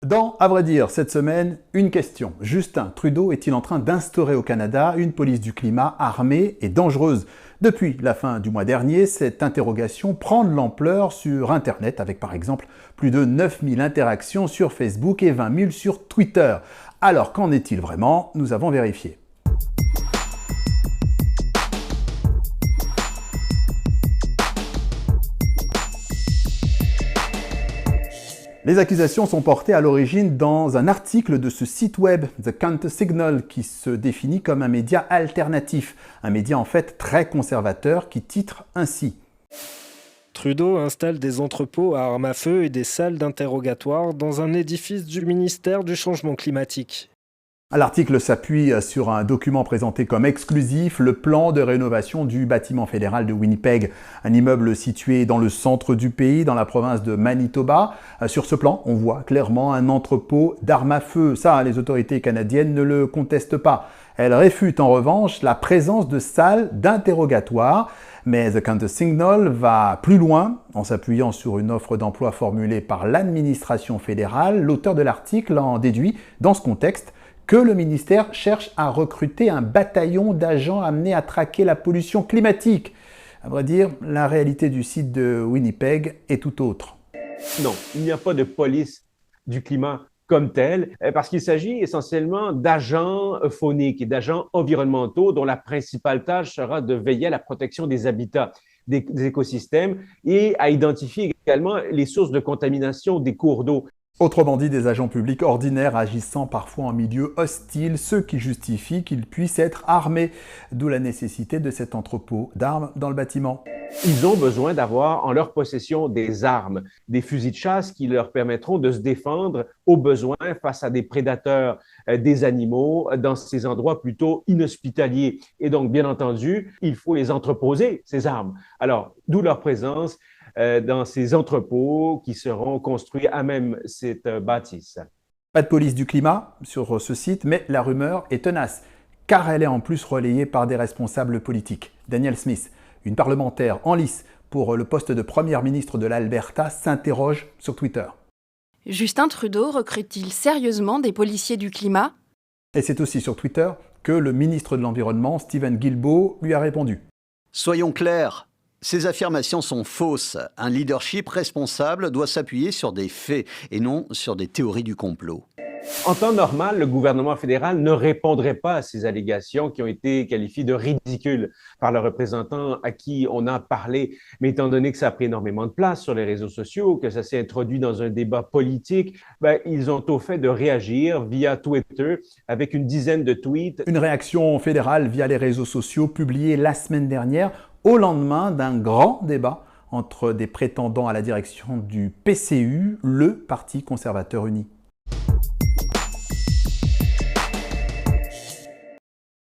À vrai dire, cette semaine, une question. Justin Trudeau est-il en train d'instaurer au Canada une police du climat armée et dangereuse? Depuis la fin du mois dernier, cette interrogation prend de l'ampleur sur Internet, avec par exemple plus de 9000 interactions sur Facebook et 20 000 sur Twitter. Alors, qu'en est-il vraiment? Nous avons vérifié. Les accusations sont portées à l'origine dans un article de ce site web, The Counter-Signal, qui se définit comme un média alternatif, un média en fait très conservateur qui titre ainsi. Trudeau installe des entrepôts à armes à feu et des salles d'interrogatoire dans un édifice du ministère du Changement climatique. L'article s'appuie sur un document présenté comme exclusif, le plan de rénovation du bâtiment fédéral de Winnipeg, un immeuble situé dans le centre du pays, dans la province de Manitoba. Sur ce plan, on voit clairement un entrepôt d'armes à feu. Ça, les autorités canadiennes ne le contestent pas. Elles réfutent en revanche la présence de salles d'interrogatoire. Mais The Counter-Signal va plus loin en s'appuyant sur une offre d'emploi formulée par l'administration fédérale. L'auteur de l'article en déduit, dans ce contexte, que le ministère cherche à recruter un bataillon d'agents amenés à traquer la pollution climatique. À vrai dire, la réalité du site de Winnipeg est tout autre. Non, il n'y a pas de police du climat comme telle, parce qu'il s'agit essentiellement d'agents fauniques et d'agents environnementaux dont la principale tâche sera de veiller à la protection des habitats, des écosystèmes et à identifier également les sources de contamination des cours d'eau. Autrement dit, des agents publics ordinaires agissant parfois en milieu hostile, ce qui justifie qu'ils puissent être armés, d'où la nécessité de cet entrepôt d'armes dans le bâtiment. Ils ont besoin d'avoir en leur possession des armes, des fusils de chasse qui leur permettront de se défendre au besoin face à des prédateurs, des animaux, dans ces endroits plutôt inhospitaliers. Et donc, bien entendu, il faut les entreposer, ces armes. Alors, d'où leur présence dans ces entrepôts qui seront construits à même cette bâtisse. Pas de police du climat sur ce site, mais la rumeur est tenace, car elle est en plus relayée par des responsables politiques. Danielle Smith, une parlementaire en lice pour le poste de première ministre de l'Alberta, s'interroge sur Twitter. Justin Trudeau recrute-t-il sérieusement des policiers du climat? Et c'est aussi sur Twitter que le ministre de l'Environnement, Steven Guilbeault, lui a répondu. Soyons clairs. Ces affirmations sont fausses. Un leadership responsable doit s'appuyer sur des faits et non sur des théories du complot. En temps normal, le gouvernement fédéral ne répondrait pas à ces allégations qui ont été qualifiées de ridicules par le représentant à qui on a parlé. Mais étant donné que ça a pris énormément de place sur les réseaux sociaux, que ça s'est introduit dans un débat politique, ils ont au fait de réagir via Twitter avec une dizaine de tweets. Une réaction fédérale via les réseaux sociaux publiée la semaine dernière au lendemain d'un grand débat entre des prétendants à la direction du PCU, le Parti conservateur uni.